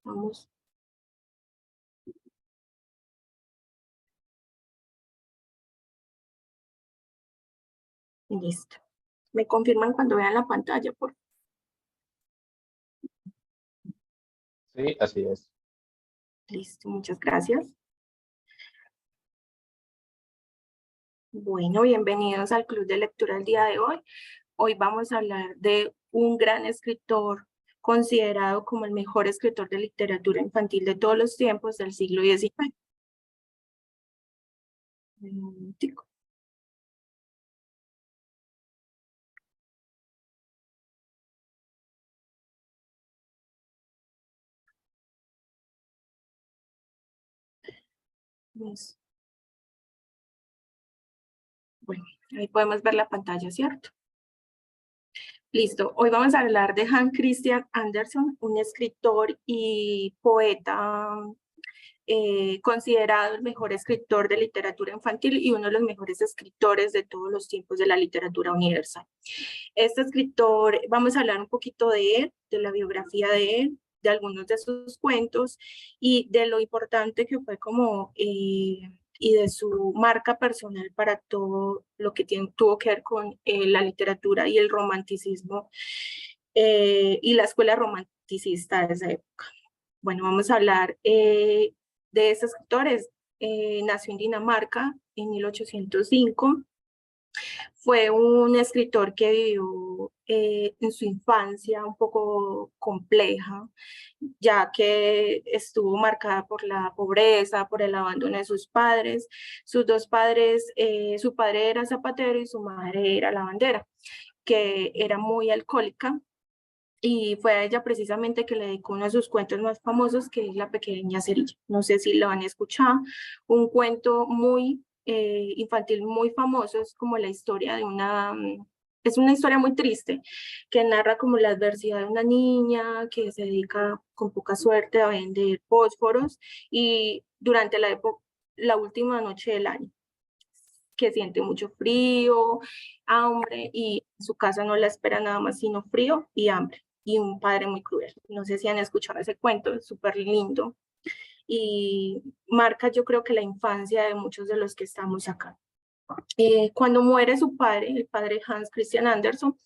Vamos. Listo. ¿Me confirman cuando vean la pantalla, por favor? Sí, así es. Listo, muchas gracias. Bueno, bienvenidos al Club de Lectura el día de hoy. Hoy vamos a hablar de un gran escritor considerado como el mejor escritor de literatura infantil de todos los tiempos del siglo XIX. Un momentico. Listo. Bueno, ahí podemos ver la pantalla, ¿cierto? Listo, hoy vamos a hablar de Hans Christian Andersen, un escritor y poeta considerado el mejor escritor de literatura infantil y uno de los mejores escritores de todos los tiempos de la literatura universal. Este escritor, vamos a hablar un poquito de él, de la biografía de él, de algunos de sus cuentos y de lo importante que fue como y de su marca personal para todo lo que tuvo que ver con la literatura y el romanticismo y la escuela romanticista de esa época. Bueno, vamos a hablar de ese escritor. Nació en Dinamarca en 1805. Fue un escritor que vivió en su infancia un poco compleja, ya que estuvo marcada por la pobreza, por el abandono de sus padres. Sus dos padres, su padre era zapatero y su madre era lavandera, que era muy alcohólica. Y fue a ella precisamente que le dedicó uno de sus cuentos más famosos, que es La Pequeña Cerilla. No sé si lo han escuchado. Un cuento muy infantil, muy famoso, es como la historia de es una historia muy triste, que narra como la adversidad de una niña que se dedica con poca suerte a vender fósforos y durante la última noche del año, que siente mucho frío, hambre y en su casa no la espera nada más sino frío y hambre y un padre muy cruel. No sé si han escuchado ese cuento, es súper lindo y marca yo creo que la infancia de muchos de los que estamos acá. Cuando muere su padre, el padre Hans Christian Andersen,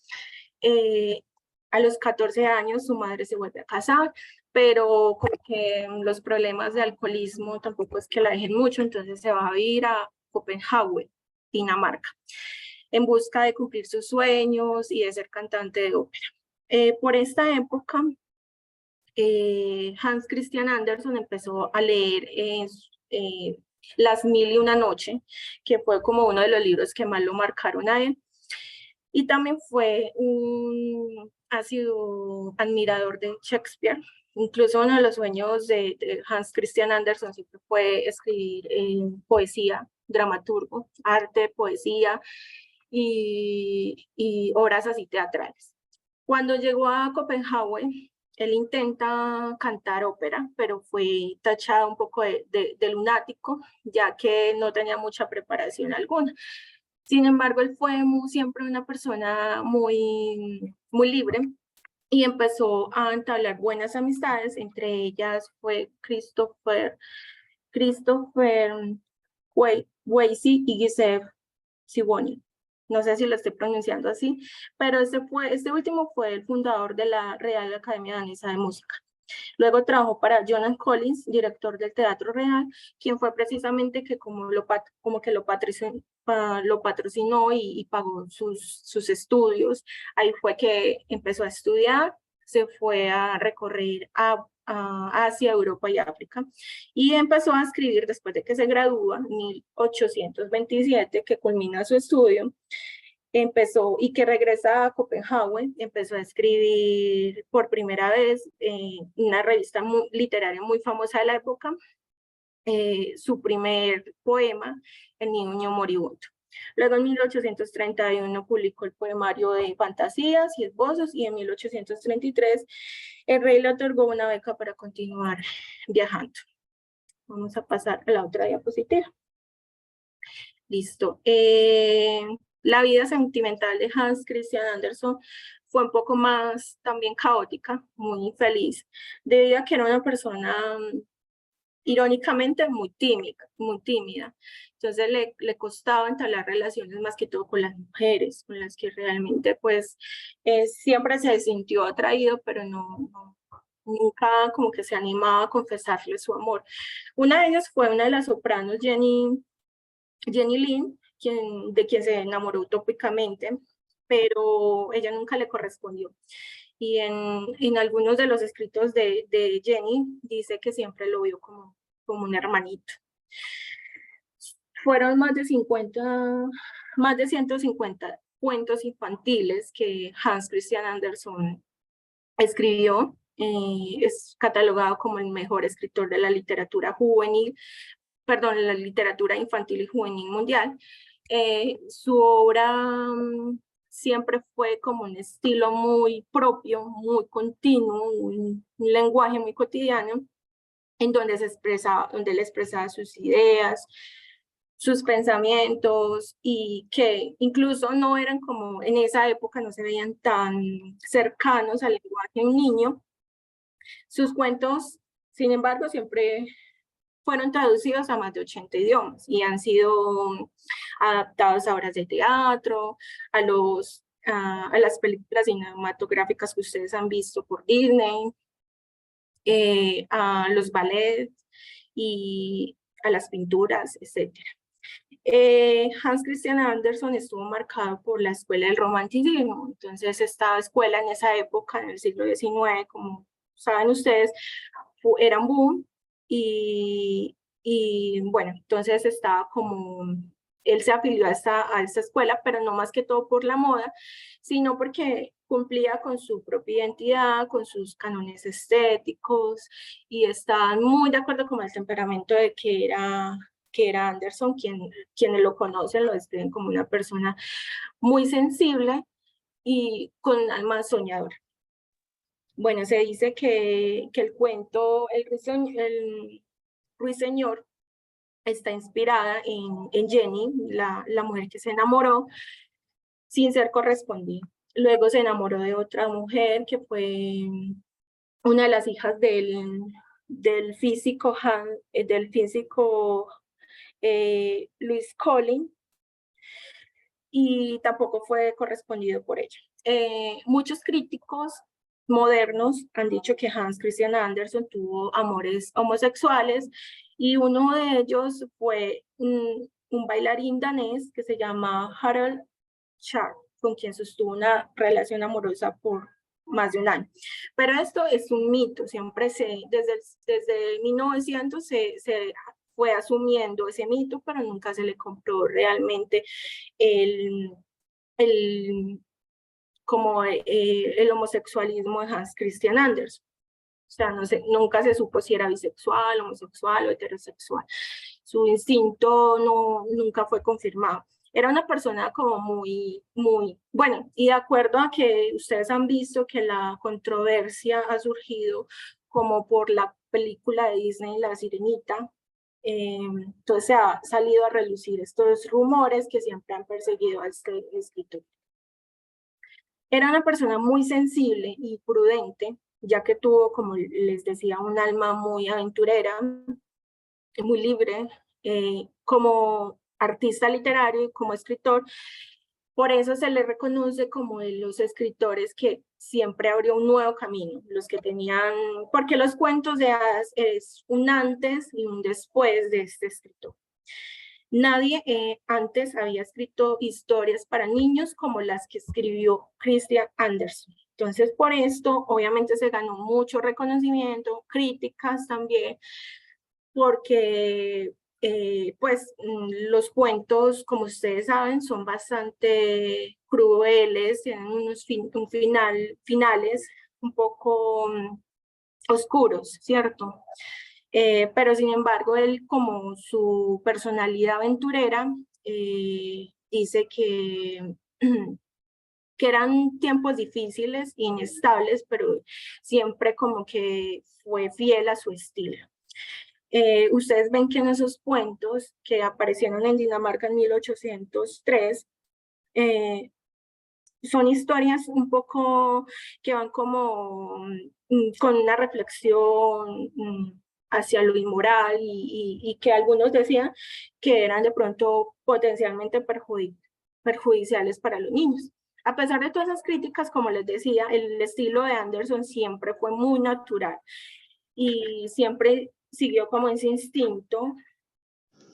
a los 14 años su madre se vuelve a casar, pero como que los problemas de alcoholismo tampoco es que la dejen mucho, entonces se va a ir a Copenhague, Dinamarca, en busca de cumplir sus sueños y de ser cantante de ópera. Por esta época, Hans Christian Andersen empezó a leer Las Mil y una Noche, que fue como uno de los libros que más lo marcaron a él. Y también ha sido admirador de Shakespeare. Incluso uno de los sueños de Hans Christian Andersen siempre fue escribir poesía, dramaturgo, arte, poesía y obras así teatrales. Cuando llegó a Copenhague, él intenta cantar ópera, pero fue tachado un poco de lunático, ya que no tenía mucha preparación alguna. Sin embargo, él fue siempre una persona muy libre y empezó a entablar buenas amistades. Entre ellas fue Christopher Weisy y Giuseppe Siboni. No sé si lo estoy pronunciando así, pero este último fue el fundador de la Real Academia Danesa de Música. Luego trabajó para Jonas Collins, director del Teatro Real, quien fue precisamente que como que lo patrocinó y pagó sus estudios. Ahí fue que empezó a estudiar, se fue a recorrer a Asia, Europa y África, y empezó a escribir después de que se gradúa en 1827, que culmina su estudio. Y que regresa a Copenhague, empezó a escribir por primera vez una revista literaria muy famosa de la época, su primer poema, El Niño Moribundo. Luego en 1831 publicó el poemario de fantasías y esbozos y en 1833 el rey le otorgó una beca para continuar viajando. Vamos a pasar a la otra diapositiva. Listo. La vida sentimental de Hans Christian Andersen fue un poco más también caótica, muy infeliz, debido a que era una persona irónicamente muy tímida, muy tímida. Entonces le costaba entablar relaciones más que todo con las mujeres, con las que realmente pues siempre se sintió atraído, pero nunca como que se animaba a confesarle su amor. Una de ellas fue una de las sopranos, Jenny Lind, de quien se enamoró utópicamente, pero ella nunca le correspondió. Y en algunos de los escritos de Jenny dice que siempre lo vio como un hermanito. Fueron más de 150 cuentos infantiles que Hans Christian Andersen escribió. Es catalogado como el mejor escritor de la literatura juvenil, perdón, la literatura infantil y juvenil mundial. Su obra siempre fue como un estilo muy propio, muy continuo, un lenguaje muy cotidiano, en donde él expresaba sus ideas, sus pensamientos, y que incluso no eran como en esa época, no se veían tan cercanos al lenguaje de un niño. Sus cuentos, sin embargo, siempre fueron traducidos a más de 80 idiomas y han sido adaptados a obras de teatro, a las películas cinematográficas que ustedes han visto por Disney, a los ballets y a las pinturas, etc. Hans Christian Andersen estuvo marcado por la escuela del romanticismo. Entonces esta escuela en esa época, en el siglo XIX, como saben ustedes, era un boom, y bueno, entonces estaba como, él se afilió a esta escuela, pero no más que todo por la moda, sino porque cumplía con su propia identidad, con sus cánones estéticos, y estaban muy de acuerdo con el temperamento de que era Andersen. Quienes lo conocen lo describen como una persona muy sensible y con un alma soñadora. Bueno, se dice que el cuento El Ruiseñor está inspirada en Jenny, la mujer que se enamoró sin ser correspondida. Luego se enamoró de otra mujer que fue una de las hijas del físico Louis Collin, y tampoco fue correspondido por ella. Muchos críticos modernos han dicho que Hans Christian Andersen tuvo amores homosexuales, y uno de ellos fue un bailarín danés que se llama Harald Scharp, con quien sostuvo una relación amorosa por más de un año. Pero esto es un mito, siempre desde 1900 se fue asumiendo ese mito, pero nunca se le comprobó realmente el homosexualismo de Hans Christian Andersen. O sea, nunca se supo si era bisexual, homosexual o heterosexual. Su instinto nunca fue confirmado. Era una persona como bueno, y de acuerdo a que ustedes han visto que la controversia ha surgido como por la película de Disney, La Sirenita, entonces se ha salido a relucir estos rumores que siempre han perseguido a este escritor. Era una persona muy sensible y prudente, ya que tuvo, como les decía, un alma muy aventurera, muy libre, como artista literario y como escritor. Por eso se le reconoce como de los escritores que siempre abrió un nuevo camino, los que tenían, porque los cuentos de hadas es un antes y un después de este escritor. Nadie antes había escrito historias para niños como las que escribió Christian Andersen. Entonces, por esto, obviamente se ganó mucho reconocimiento, críticas también, porque pues los cuentos, como ustedes saben, son bastante crueles, tienen unos finales un poco oscuros, ¿cierto? Pero sin embargo, él, como su personalidad aventurera, dice que eran tiempos difíciles, inestables, pero siempre como que fue fiel a su estilo. Ustedes ven que en esos cuentos que aparecieron en Dinamarca en 1803, son historias un poco que van como con una reflexión hacia lo inmoral y que algunos decían que eran de pronto potencialmente perjudiciales para los niños. A pesar de todas esas críticas, como les decía, el estilo de Anderson siempre fue muy natural y siempre siguió como ese instinto,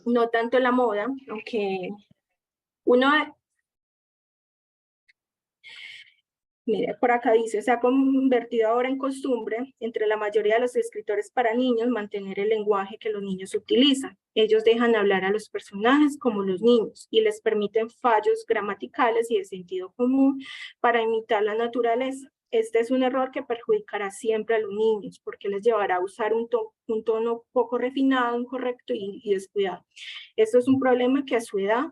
no tanto la moda, aunque uno, mire, por acá dice, se ha convertido ahora en costumbre entre la mayoría de los escritores para niños mantener el lenguaje que los niños utilizan. Ellos dejan hablar a los personajes como los niños y les permiten fallos gramaticales y de sentido común para imitar la naturaleza. Este es un error que perjudicará siempre a los niños porque les llevará a usar un tono poco refinado, incorrecto y descuidado. Esto es un problema que a su edad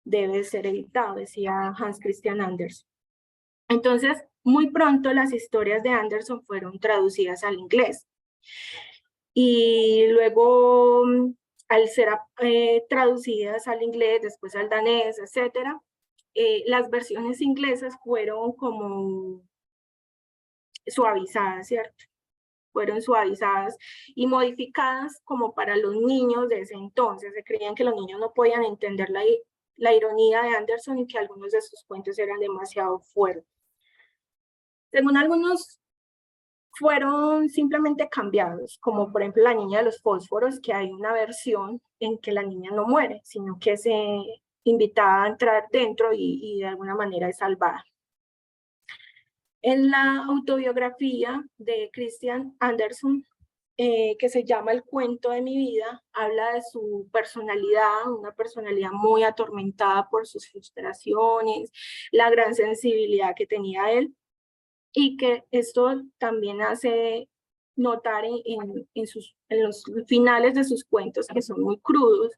debe ser evitado, decía Hans Christian Andersen. Entonces, muy pronto las historias de Anderson fueron traducidas al inglés. Y luego, al ser traducidas al inglés, después al danés, etc., las versiones inglesas fueron como suavizadas, ¿cierto? Fueron suavizadas y modificadas como para los niños de ese entonces. Se creían que los niños no podían entender la ironía de Anderson y que algunos de sus cuentos eran demasiado fuertes. Según algunos, fueron simplemente cambiados, como por ejemplo La Niña de los Fósforos, que hay una versión en que la niña no muere, sino que se invita a entrar dentro y de alguna manera es salvada. En la autobiografía de Christian Andersen, que se llama El cuento de mi vida, habla de su personalidad, una personalidad muy atormentada por sus frustraciones, la gran sensibilidad que tenía él, y que esto también hace notar en los finales de sus cuentos, que son muy crudos,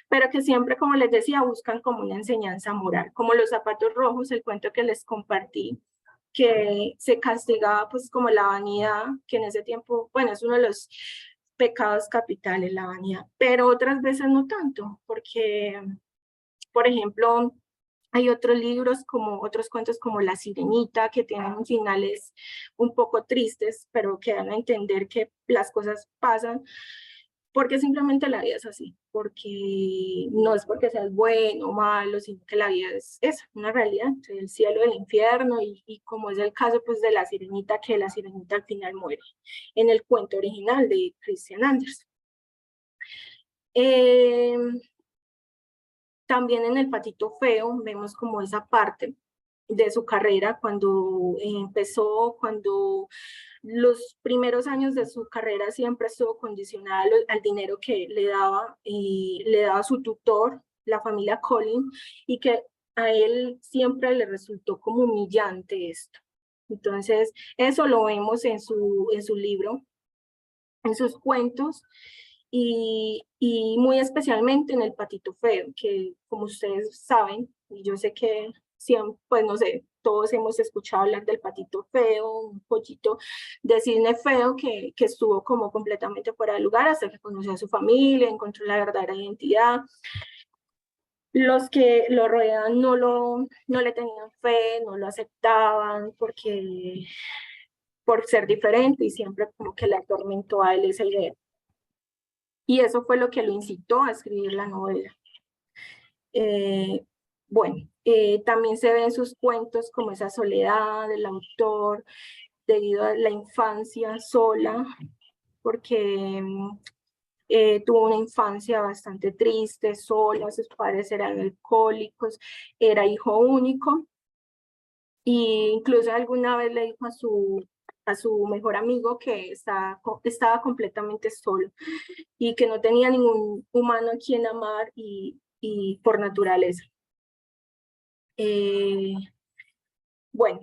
pero que siempre, como les decía, buscan como una enseñanza moral, como Los zapatos rojos, el cuento que les compartí, que se castigaba pues como la vanidad, que en ese tiempo, bueno, es uno de los pecados capitales, la vanidad, pero otras veces no tanto, porque, por ejemplo, hay otros libros, como otros cuentos como La Sirenita, que tienen finales un poco tristes, pero que dan a entender que las cosas pasan, porque simplemente la vida es así, porque no es porque seas bueno o malo, sino que la vida es esa, una realidad, el cielo y el infierno, y como es el caso pues de La Sirenita, que la Sirenita al final muere, en el cuento original de Christian Andersen. También en El patito feo vemos como esa parte de su carrera cuando empezó, cuando los primeros años de su carrera siempre estuvo condicionada al dinero que le daba su tutor, la familia Collin, y que a él siempre le resultó como humillante esto. Entonces, eso lo vemos en su libro, en sus cuentos, y muy especialmente en El patito feo, que como ustedes saben, y yo sé que siempre, pues no sé, todos hemos escuchado hablar del patito feo, un pollito de cisne feo que estuvo como completamente fuera de lugar hasta que conoció a su familia, encontró la verdadera identidad. Los que lo rodean no le tenían fe, no lo aceptaban por ser diferente, y siempre como que le atormentó a él esa idea. Y eso fue lo que lo incitó a escribir la novela. Bueno, también se ve en sus cuentos como esa soledad del autor debido a la infancia sola, porque tuvo una infancia bastante triste, sola, sus padres eran alcohólicos, era hijo único, e incluso alguna vez le dijo a su mejor amigo que estaba completamente solo y que no tenía ningún humano a quien amar y por naturaleza. Bueno,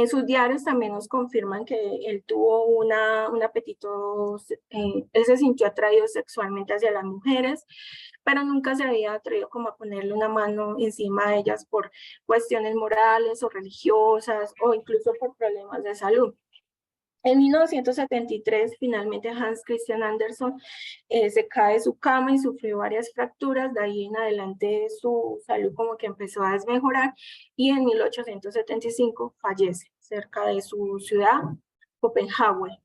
sus diarios también nos confirman que él tuvo un apetito, él se sintió atraído sexualmente hacia las mujeres, pero nunca se había atrevido como a ponerle una mano encima de ellas por cuestiones morales o religiosas o incluso por problemas de salud. En 1973, finalmente Hans Christian Andersen se cae de su cama y sufrió varias fracturas. De ahí en adelante su salud como que empezó a desmejorar y en 1875 fallece cerca de su ciudad, Copenhague.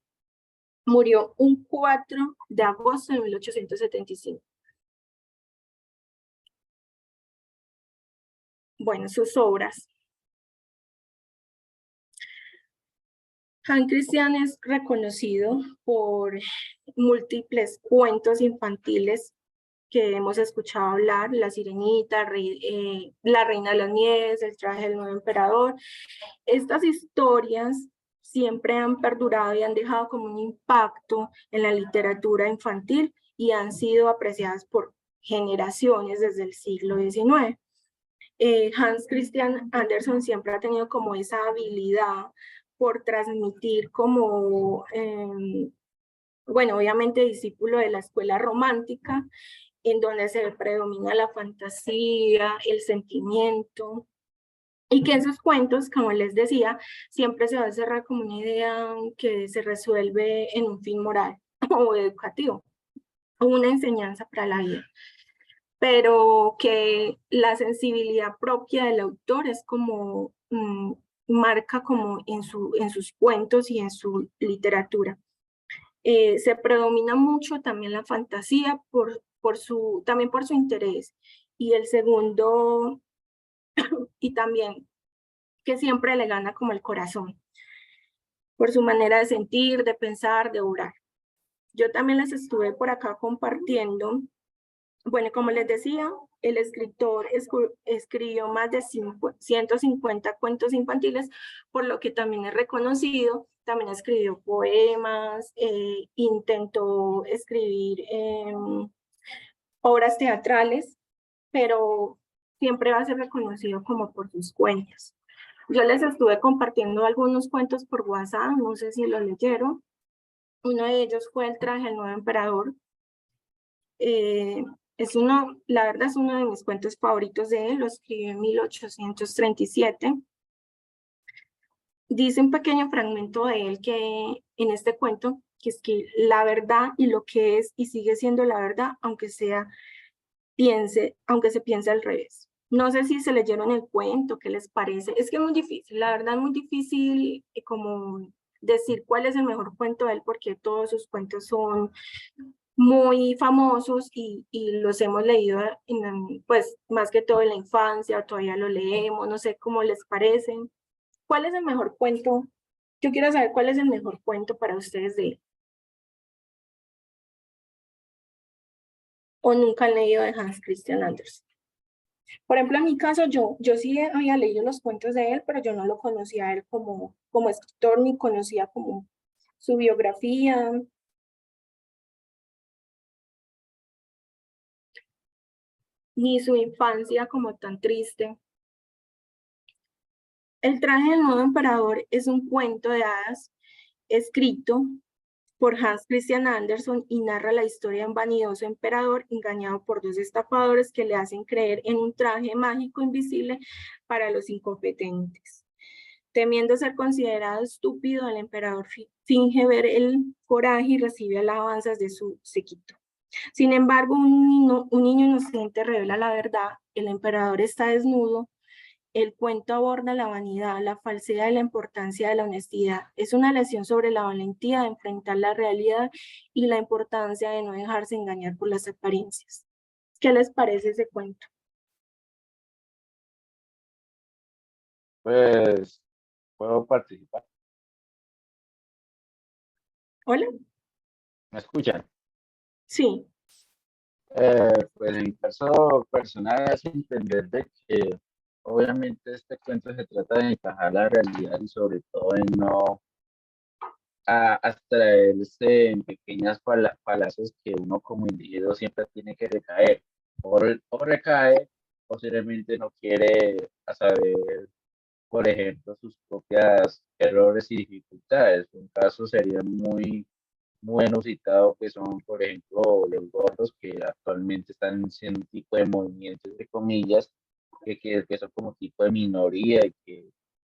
Murió un 4 de agosto de 1875. Bueno, sus obras. Hans Christian es reconocido por múltiples cuentos infantiles que hemos escuchado hablar: La Sirenita, La Reina de las Nieves, El traje del nuevo emperador. Estas historias siempre han perdurado y han dejado como un impacto en la literatura infantil y han sido apreciadas por generaciones desde el siglo XIX. Hans Christian Andersen siempre ha tenido como esa habilidad por transmitir como, bueno, obviamente discípulo de la escuela romántica, en donde se predomina la fantasía, el sentimiento, y que en sus cuentos, como les decía, siempre se va a cerrar como una idea que se resuelve en un fin moral o educativo, o una enseñanza para la vida, pero que la sensibilidad propia del autor es como, marca como en sus cuentos y en su literatura. Se predomina mucho también la fantasía también por su interés. Y el segundo, y también que siempre le gana como el corazón, por su manera de sentir, de pensar, de obrar. Yo también les estuve por acá compartiendo. Bueno, como les decía, el escritor escribió más de 150 cuentos infantiles, por lo que también es reconocido. También escribió poemas, intentó escribir obras teatrales, pero siempre va a ser reconocido como por sus cuentos. Yo les estuve compartiendo algunos cuentos por WhatsApp, no sé si los leyeron. Uno de ellos fue El traje del nuevo emperador. La verdad es uno de mis cuentos favoritos de él, lo escribió en 1837. Dice un pequeño fragmento de él que en este cuento, que es que la verdad y lo que es y sigue siendo la verdad, aunque se piense al revés. No sé si se leyeron el cuento, qué les parece. Es que es muy difícil, la verdad es muy difícil como decir cuál es el mejor cuento de él, porque todos sus cuentos son muy famosos y los hemos leído, pues más que todo en la infancia, todavía lo leemos, no sé cómo les parecen. ¿Cuál es el mejor cuento? Yo quiero saber cuál es el mejor cuento para ustedes de él. ¿O nunca han leído de Hans Christian Andersen? Por ejemplo, en mi caso, yo sí había leído los cuentos de él, pero yo no lo conocía a él como escritor, ni conocía como su biografía, ni su infancia como tan triste. El traje del nuevo emperador es un cuento de hadas escrito por Hans Christian Andersen y narra la historia de un vanidoso emperador engañado por dos estafadores que le hacen creer en un traje mágico invisible para los incompetentes. Temiendo ser considerado estúpido, el emperador finge ver el coraje y recibe alabanzas de su séquito. Sin embargo, un niño inocente revela la verdad: el emperador está desnudo. El cuento aborda la vanidad, la falsedad y la importancia de la honestidad. Es una lección sobre la valentía de enfrentar la realidad y la importancia de no dejarse engañar por las apariencias. ¿Qué les parece ese cuento? Pues puedo participar. ¿Hola? ¿Me escuchan? Sí. Pues en mi caso personal es entender de que obviamente este cuento se trata de encajar la realidad y sobre todo en no abstraerse en pequeñas falacias que uno como individuo siempre tiene que recaer. O recae, posiblemente no quiere a saber, por ejemplo, sus propias errores y dificultades. Un caso sería muy inusitado que son, por ejemplo, los gordos que actualmente están haciendo un tipo de movimientos, de comillas, que son como tipo de minoría y que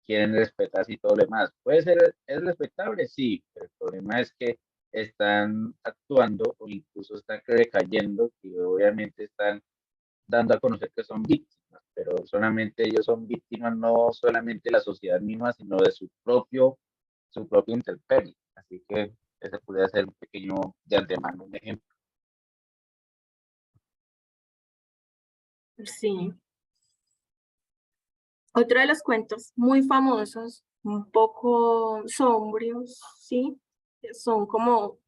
quieren respetarse y todo lo demás. Puede ser, es respetable, sí, pero el problema es que están actuando o incluso están recayendo y obviamente están dando a conocer que son víctimas, pero solamente ellos son víctimas, no solamente la sociedad misma, sino de su propio intemperie. Así que ese podría ser un pequeño de antemano, un ejemplo. Sí. Otro de los cuentos muy famosos, un poco sombrios, ¿sí? Son como,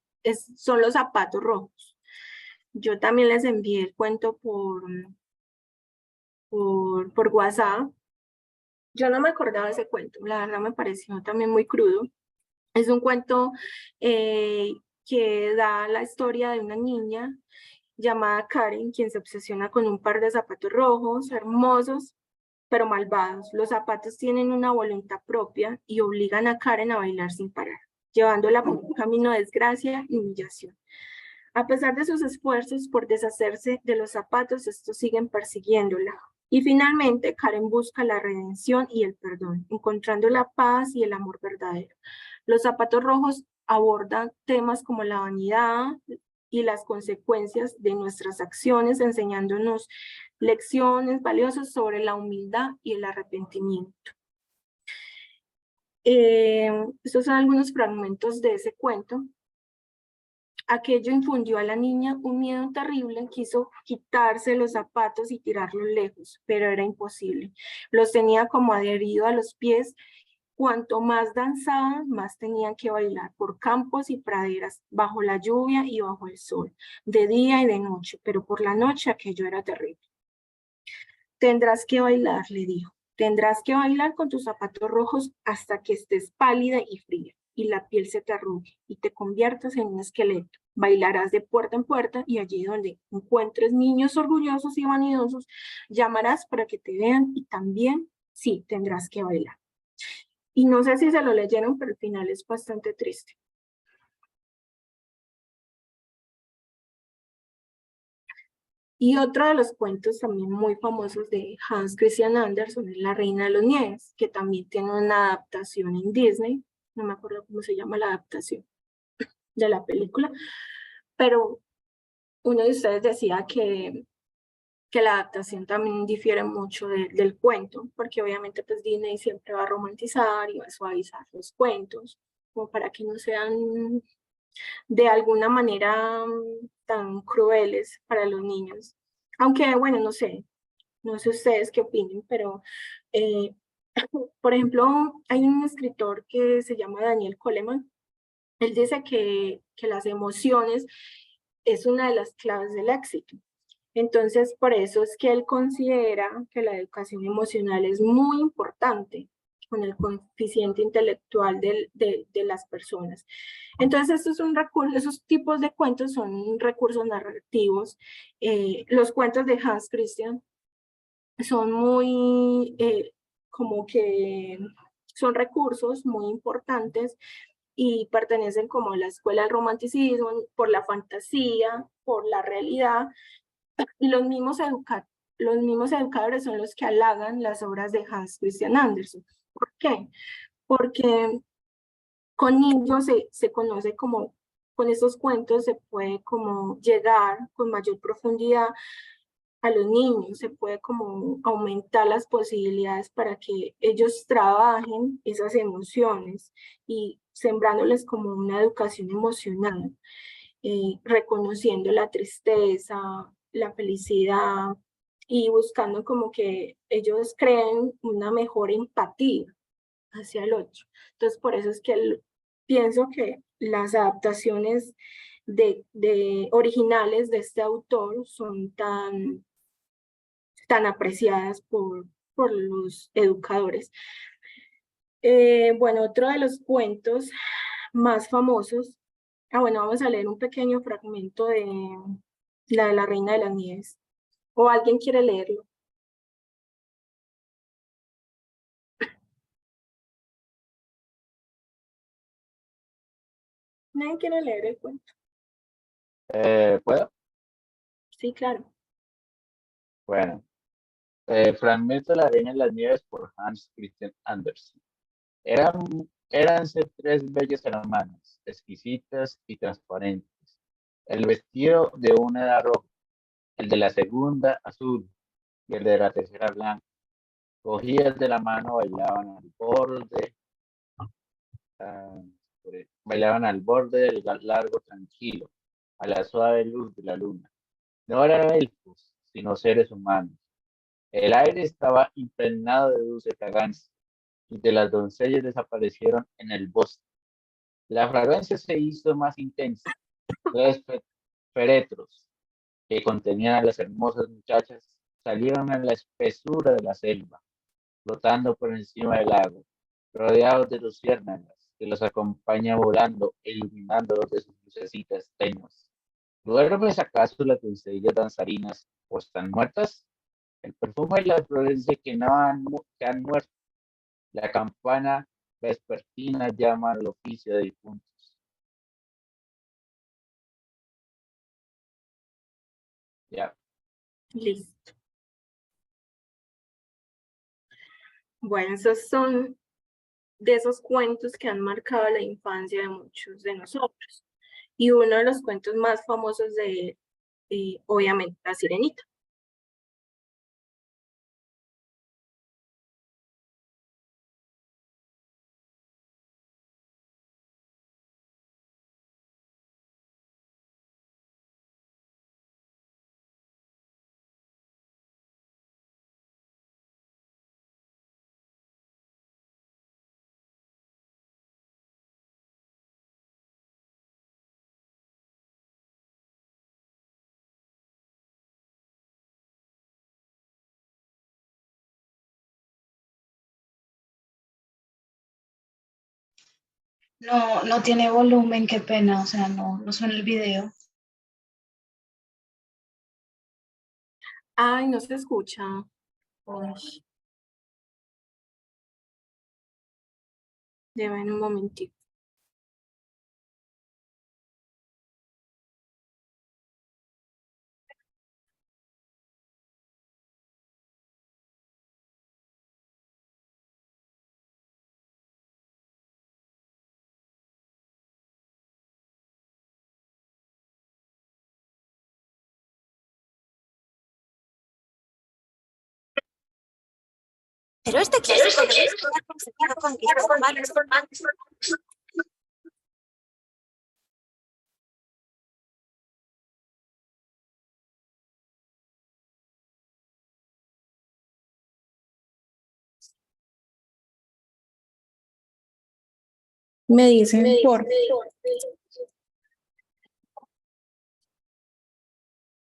son los zapatos rojos. Yo también les envié el cuento por WhatsApp. Yo no me acordaba de ese cuento, la verdad me pareció también muy crudo. Es un cuento eh, que da la historia de una niña llamada Karen, quien se obsesiona con un par de zapatos rojos, hermosos, pero malvados. Los zapatos tienen una voluntad propia y obligan a Karen a bailar sin parar, llevándola por un camino de desgracia y humillación. A pesar de sus esfuerzos por deshacerse de los zapatos, estos siguen persiguiéndola. Y finalmente, Karen busca la redención y el perdón, encontrando la paz y el amor verdadero. Los zapatos rojos abordan temas como la vanidad y las consecuencias de nuestras acciones, enseñándonos lecciones valiosas sobre la humildad y el arrepentimiento. Estos son algunos fragmentos de ese cuento. Aquello infundió a la niña un miedo terrible, quiso quitarse los zapatos y tirarlos lejos, pero era imposible. Los tenía como adherido a los pies. Cuanto más danzaban, más tenían que bailar por campos y praderas, bajo la lluvia y bajo el sol, de día y de noche, pero por la noche aquello era terrible. Tendrás que bailar, le dijo. Tendrás que bailar con tus zapatos rojos hasta que estés pálida y fría, y la piel se te arrugue, y te conviertas en un esqueleto. Bailarás de puerta en puerta, y allí donde encuentres niños orgullosos y vanidosos, llamarás para que te vean, y también, sí, tendrás que bailar. Y no sé si se lo leyeron, pero el final es bastante triste. Y otro de los cuentos también muy famosos de Hans Christian Andersen es La Reina de los Nieves, que también tiene una adaptación en Disney. No me acuerdo cómo se llama la adaptación de la película, pero uno de ustedes decía que la adaptación también difiere mucho del cuento, porque obviamente pues Disney siempre va a romantizar y va a suavizar los cuentos, como para que no sean de alguna manera tan crueles para los niños. Aunque, bueno, no sé ustedes qué opinen, pero, eh, por ejemplo, hay un escritor que se llama Daniel Coleman. Él dice que las emociones es una de las claves del éxito. Entonces, por eso es que él considera que la educación emocional es muy importante con el coeficiente intelectual de las personas. Entonces, estos son recursos, esos tipos de cuentos son recursos narrativos. Los cuentos de Hans Christian son muy, como que son recursos muy importantes y pertenecen como a la escuela del romanticismo, por la fantasía, por la realidad, y los mismos educadores son los que halagan las obras de Hans Christian Andersen. ¿Por qué? Porque con niños se conoce como, con estos cuentos se puede como llegar con mayor profundidad a los niños, se puede como aumentar las posibilidades para que ellos trabajen esas emociones y sembrándoles como una educación emocional, reconociendo la tristeza, la felicidad y buscando como que ellos creen una mejor empatía hacia el otro. Entonces, por eso es que pienso que las adaptaciones de originales de este autor son tan apreciadas por los educadores. Bueno, otro de los cuentos más famosos, bueno, vamos a leer un pequeño fragmento de la Reina de las Nieves. ¿O alguien quiere leerlo? ¿Nadie quiere leer el cuento? ¿Puedo? Sí, claro. Bueno, Fragmento de la Reina de las Nieves por Hans Christian Andersen. Éranse tres bellas hermanas, exquisitas y transparentes. El vestido de una era rojo, el de la segunda azul y el de la tercera blanco. Cogidas de la mano ah, bailaban al borde del largo tranquilo, a la suave luz de la luna. No eran elfos, sino seres humanos. El aire estaba impregnado de dulce fragancia, y de las doncellas desaparecieron en el bosque. La fragancia se hizo más intensa. Tres féretros que contenían a las hermosas muchachas salieron a la espesura de la selva, flotando por encima del lago, rodeados de luciérnagas que los acompañan volando e iluminándolos de sus lucecitas tenues. ¿Duermes acaso las doncellas danzarinas o están muertas? El perfume y la florencia que han muerto. La campana vespertina llama al oficio de difuntos. Ya. Listo. Bueno, esos son de esos cuentos que han marcado la infancia de muchos de nosotros. Y uno de los cuentos más famosos de obviamente, La Sirenita. No, no tiene volumen, qué pena, o sea, no suena el video. Ay, no se escucha. Uy, déjame un momentito. Pero este clásico de Disney ha conseguido conquistar varios fans. Me dicen por...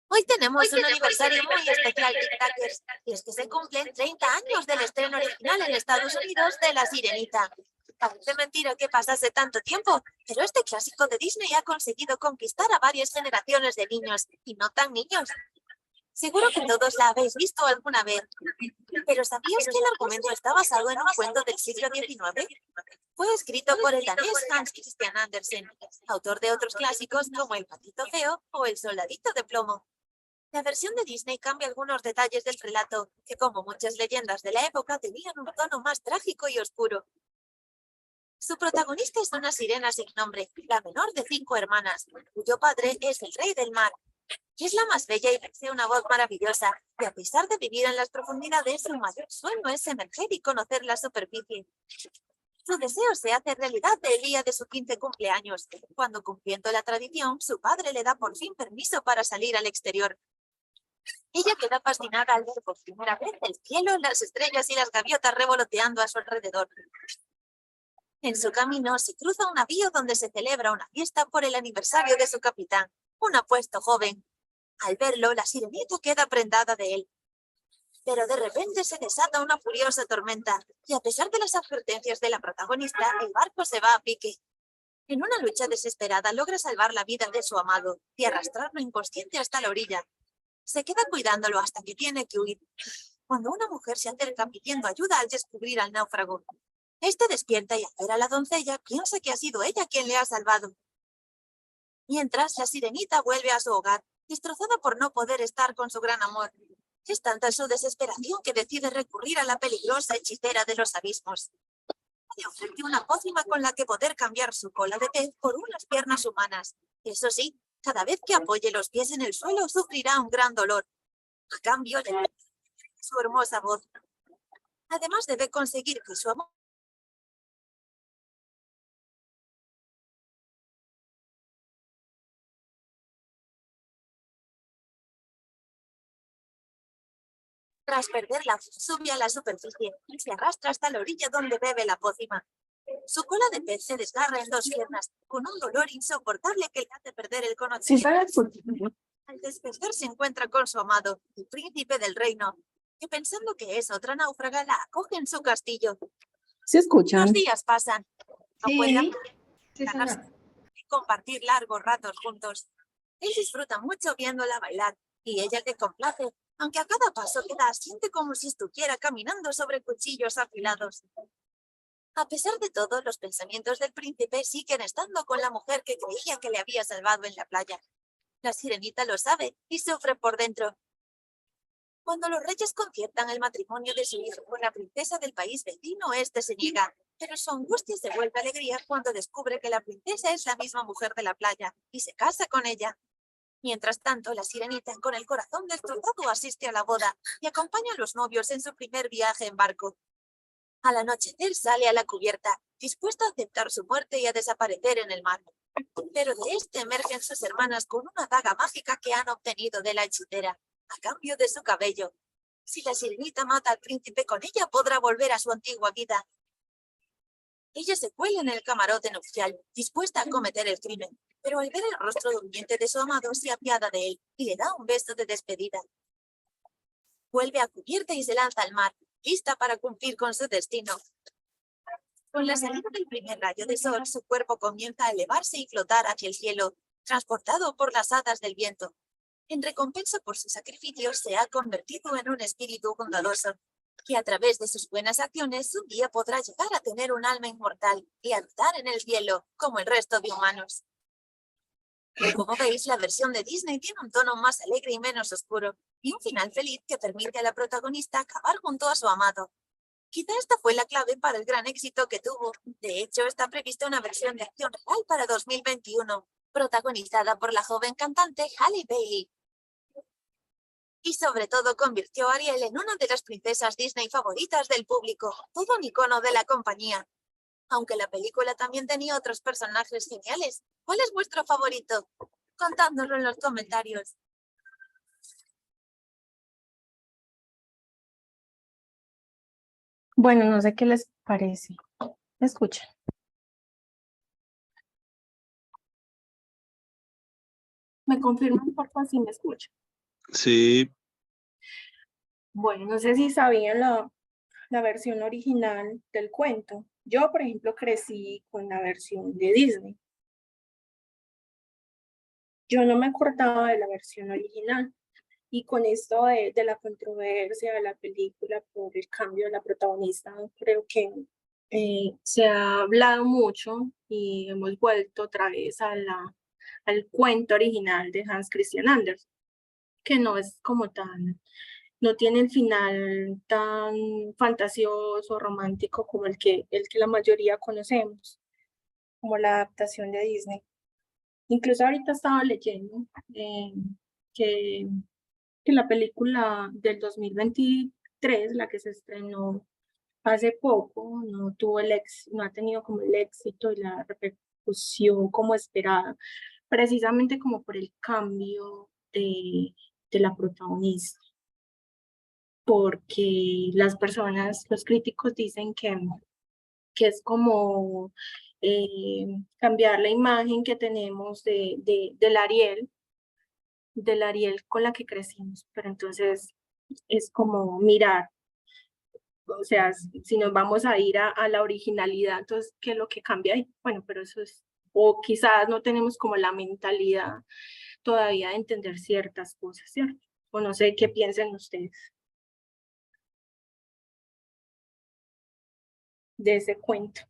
Hoy tenemos un aniversario muy especial, TikTokers, y es que se cumplen 30 años del estreno original en Estados Unidos de La Sirenita. Parece mentira que pasase tanto tiempo, pero este clásico de Disney ha conseguido conquistar a varias generaciones de niños, y no tan niños. Seguro que todos la habéis visto alguna vez, pero ¿sabías que el argumento está basado en un cuento del siglo XIX? Fue escrito por el danés Hans Christian Andersen, autor de otros clásicos como El patito feo o El soldadito de plomo. La versión de Disney cambia algunos detalles del relato, que como muchas leyendas de la época tenían un tono más trágico y oscuro. Su protagonista es una sirena sin nombre, la menor de 5 hermanas, cuyo padre es el rey del mar. Y es la más bella y posee una voz maravillosa, y a pesar de vivir en las profundidades, su mayor sueño es emerger y conocer la superficie. Su deseo se hace realidad el día de su 15 cumpleaños, cuando, cumpliendo la tradición, su padre le da por fin permiso para salir al exterior. Ella queda fascinada al ver por primera vez el cielo, las estrellas y las gaviotas revoloteando a su alrededor. En su camino se cruza un navío donde se celebra una fiesta por el aniversario de su capitán, un apuesto joven. Al verlo, la sirenita queda prendada de él. Pero de repente se desata una furiosa tormenta, y a pesar de las advertencias de la protagonista, el barco se va a pique. En una lucha desesperada logra salvar la vida de su amado y arrastrarlo inconsciente hasta la orilla. Se queda cuidándolo hasta que tiene que huir, cuando una mujer se acerca pidiendo ayuda al descubrir al náufrago. Este despierta y al ver a la doncella piensa que ha sido ella quien le ha salvado. Mientras, la sirenita vuelve a su hogar, destrozada por no poder estar con su gran amor. Es tanta su desesperación que decide recurrir a la peligrosa hechicera de los abismos. Le ofrece una pócima con la que poder cambiar su cola de pez por unas piernas humanas. Eso sí, cada vez que apoye los pies en el suelo sufrirá un gran dolor. A cambio, le dará su hermosa voz. Además, debe conseguir que su amor tras perderla, sube a la superficie y se arrastra hasta la orilla donde bebe la pócima. Su cola de pez se desgarra en 2 piernas, con un dolor insoportable que le hace perder el Sí, conocimiento. para escuchar. Al despertar se encuentra con su amado, el príncipe del reino, que pensando que es otra náufraga, la acoge en su castillo. ¿Se escuchan? Los días pasan. No puede Sí, sí, ganarse señor. y compartir largos ratos juntos. Él disfruta mucho viéndola bailar y ella le complace, aunque a cada paso que da siente como si estuviera caminando sobre cuchillos afilados. A pesar de todo, los pensamientos del príncipe siguen estando con la mujer que creía que le había salvado en la playa. La sirenita lo sabe y sufre por dentro. Cuando los reyes conciertan el matrimonio de su hijo con la princesa del país vecino, este se niega, pero su angustia se vuelve alegría cuando descubre que la princesa es la misma mujer de la playa y se casa con ella. Mientras tanto, la sirenita, con el corazón destrozado, asiste a la boda y acompaña a los novios en su primer viaje en barco. Al anochecer sale a la cubierta, dispuesta a aceptar su muerte y a desaparecer en el mar. Pero de este emergen sus hermanas con una daga mágica que han obtenido de la hechicera, a cambio de su cabello. Si la sirenita mata al príncipe con ella, podrá volver a su antigua vida. Ella se cuela en el camarote nupcial, dispuesta a cometer el crimen, pero al ver el rostro durmiente de su amado, se apiada de él y le da un beso de despedida. Vuelve a cubierta y se lanza al mar, lista para cumplir con su destino. Con la salida del primer rayo de sol, su cuerpo comienza a elevarse y flotar hacia el cielo, transportado por las hadas del viento. En recompensa por sus sacrificios, se ha convertido en un espíritu bondadoso, que a través de sus buenas acciones un día podrá llegar a tener un alma inmortal y habitar en el cielo, como el resto de humanos. Como veis, la versión de Disney tiene un tono más alegre y menos oscuro, y un final feliz que permite a la protagonista acabar junto a su amado. Quizá esta fue la clave para el gran éxito que tuvo. De hecho, está prevista una versión de acción real para 2021, protagonizada por la joven cantante Halle Bailey. Y sobre todo convirtió a Ariel en una de las princesas Disney favoritas del público, todo un icono de la compañía. Aunque la película también tenía otros personajes geniales. ¿Cuál es vuestro favorito? Contádnoslo en los comentarios. Bueno, no sé qué les parece. ¿Me escuchan? ¿Me confirman por favor si me escuchan? Sí, Bueno, no sé si sabían la versión original del cuento. Yo, por ejemplo, crecí con la versión de Disney. Yo no me acordaba de la versión original. Y con esto de la controversia de la película por el cambio de la protagonista, creo que se ha hablado mucho y hemos vuelto otra vez al cuento original de Hans Christian Andersen, que no es como tan, no tiene el final tan fantasioso, romántico como el que la mayoría conocemos, como la adaptación de Disney. Incluso ahorita estaba leyendo que que la película del 2023, la que se estrenó hace poco, no ha tenido como el éxito y la repercusión como esperada, precisamente como por el cambio de la protagonista, porque las personas, los críticos dicen que es como cambiar la imagen que tenemos del Ariel con la que crecimos, pero entonces es como mirar, o sea, si nos vamos a ir a la originalidad, entonces, ¿qué es lo que cambia ahí? Bueno, pero eso es, o quizás no tenemos como la mentalidad todavía de entender ciertas cosas, ¿cierto? O no sé qué piensen ustedes de ese cuento.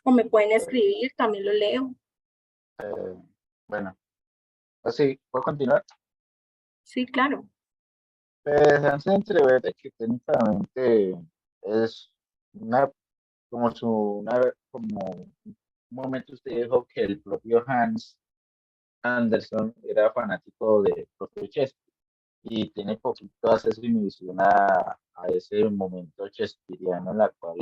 O me pueden escribir, también lo leo. Bueno, así, ¿puedo continuar? Sí, claro. Pues Hans entrever que técnicamente es una, como un momento usted dijo que el propio Hans Anderson era fanático de propio Shakespeare y tiene poquito acceso y visión a ese momento shakespeariano en la cual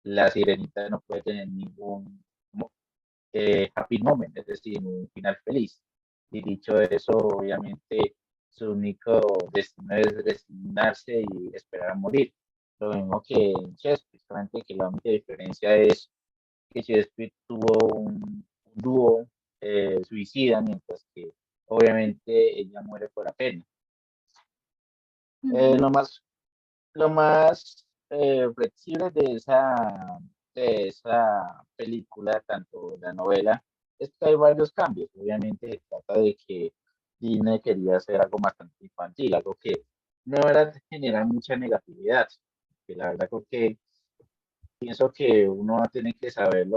la sirenita no puede tener ningún happy moment, es decir, un final feliz. Y dicho eso, obviamente su único destino es resignarse y esperar a morir. Lo mismo que en Shakespeare, solamente que la única diferencia es que Shakespeare tuvo un dúo suicida, mientras que obviamente ella muere por la pena. Ujú. Lo más flexible de esa película, tanto la novela, es que hay varios cambios. Obviamente se trata de que Disney quería hacer algo bastante infantil, algo que no era de generar mucha negatividad. Que la verdad creo que pienso que uno tiene que saber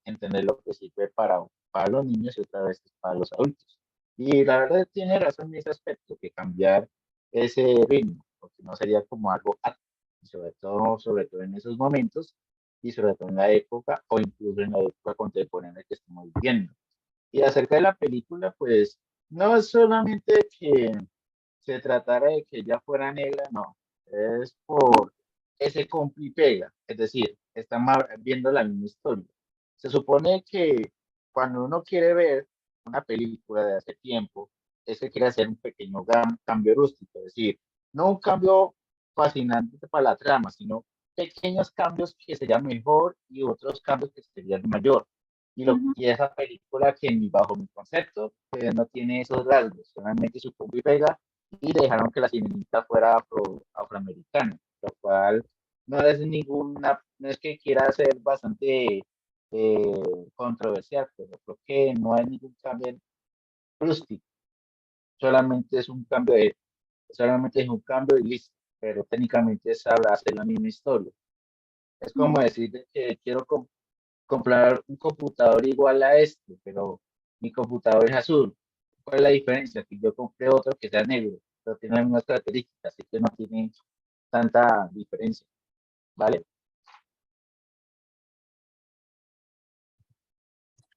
entender lo que sirve para los niños y otra vez para los adultos. Y la verdad tiene razón en ese aspecto, que cambiar ese ritmo, porque no sería como algo apto, y sobre todo en esos momentos, y sobre todo en la época, o incluso en la época contemporánea que estamos viviendo. Y acerca de la película, pues, no es solamente que se tratara de que ella fuera negra, no, es por ese compra y pega, es decir, estamos viendo la misma historia. Se supone que cuando uno quiere ver una película de hace tiempo, es que quiere hacer un pequeño cambio rústico, es decir, no un cambio fascinante para la trama, sino pequeños cambios que serían mejor y otros cambios que serían mayor. Ujú. Y esa película que bajo mi concepto, no tiene esos rasgos, solamente su compra y pega y dejaron que la sirenita fuera afroamericana, lo cual no es que quiera ser bastante controversial, pero creo que no hay ningún cambio rústico, solamente es un cambio solamente es un cambio y listo, pero técnicamente es hacer la misma historia. Es como decir de que quiero comprar un computador igual a este, pero mi computador es azul. ¿Cuál es la diferencia? Que yo compré otro que sea negro, pero tiene las mismas características, así que no tiene tanta diferencia, ¿vale?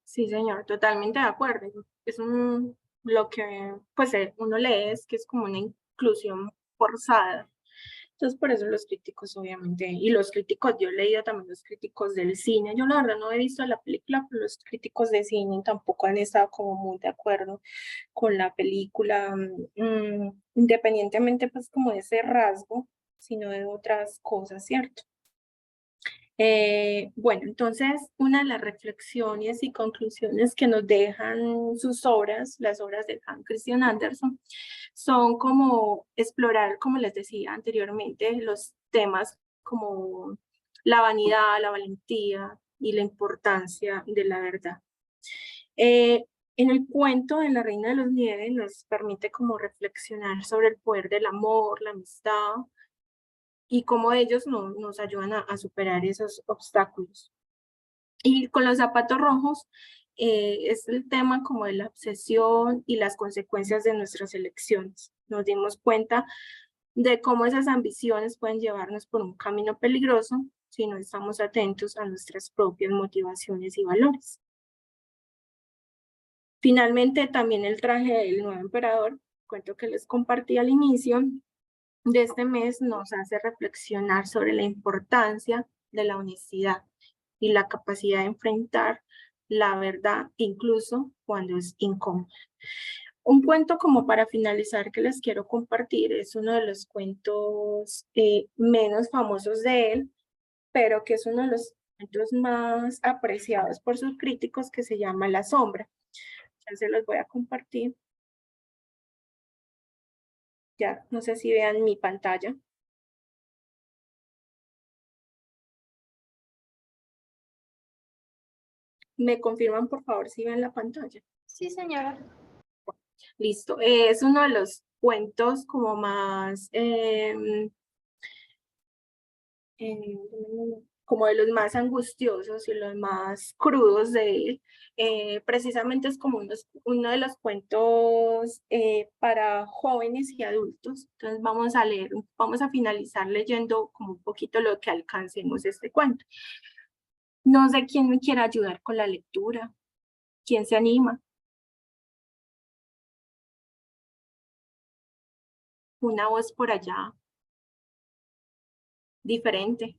Sí, señor, totalmente de acuerdo. Lo que pues uno lee es que es como una inclusión forzada. Entonces, por eso los críticos, obviamente, y los críticos, yo he leído también los críticos del cine. Yo la verdad no he visto la película, pero los críticos de cine tampoco han estado como muy de acuerdo con la película, independientemente pues como de ese rasgo, sino de otras cosas, ¿cierto? Bueno, entonces una de las reflexiones y conclusiones que nos dejan sus obras, las obras de Hans Christian Andersen, son como explorar, como les decía anteriormente, los temas como la vanidad, la valentía y la importancia de la verdad. En el cuento de La Reina de los Nieves nos permite como reflexionar sobre el poder del amor, la amistad, y cómo ellos nos ayudan a superar esos obstáculos. Y con los zapatos rojos es el tema como de la obsesión y las consecuencias de nuestras elecciones. Nos dimos cuenta de cómo esas ambiciones pueden llevarnos por un camino peligroso si no estamos atentos a nuestras propias motivaciones y valores. Finalmente, también el traje del nuevo emperador, cuento que les compartí al inicio de este mes, nos hace reflexionar sobre la importancia de la honestidad y la capacidad de enfrentar la verdad, incluso cuando es incómodo. Un cuento como para finalizar que les quiero compartir es uno de los cuentos menos famosos de él, pero que es uno de los cuentos más apreciados por sus críticos, que se llama La Sombra. Ya se los voy a compartir. Ya, no sé si vean mi pantalla. ¿Me confirman, por favor, si ven la pantalla? Sí, señora. Listo. Es uno de los cuentos como más... como de los más angustiosos y los más crudos de él. Precisamente es como uno de los cuentos para jóvenes y adultos. Entonces vamos a finalizar leyendo como un poquito lo que alcancemos este cuento. No sé quién me quiera ayudar con la lectura. ¿Quién se anima? Una voz por allá, diferente.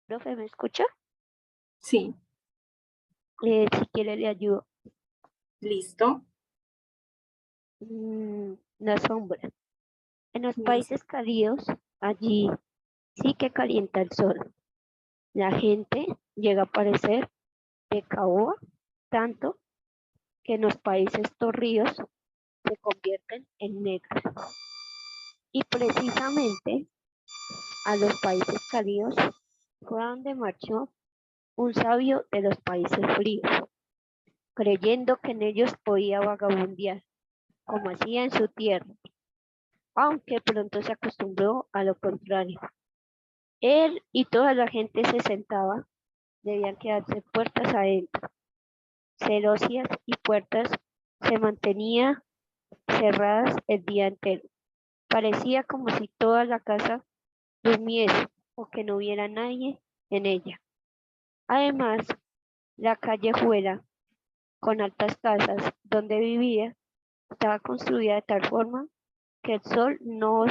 Profe, ¿me escucha? Sí, Si quiere le ayudo. listo. La sombra. En los Listo. países cálidos, allí sí que calienta el sol. La gente llega a parecer de caoba tanto que en los países torridos se convierten en negros. Y precisamente a los países cálidos fue a donde marchó un sabio de los países fríos, creyendo que en ellos podía vagabundear, como hacía en su tierra, aunque pronto se acostumbró a lo contrario. Él y toda la gente se sentaba, debían quedarse puertas adentro. Celosías y puertas se mantenían cerradas el día entero. Parecía como si toda la casa durmiese o que no hubiera nadie en ella. Además, la callejuela, con altas casas donde vivía, estaba construida de tal forma que el sol no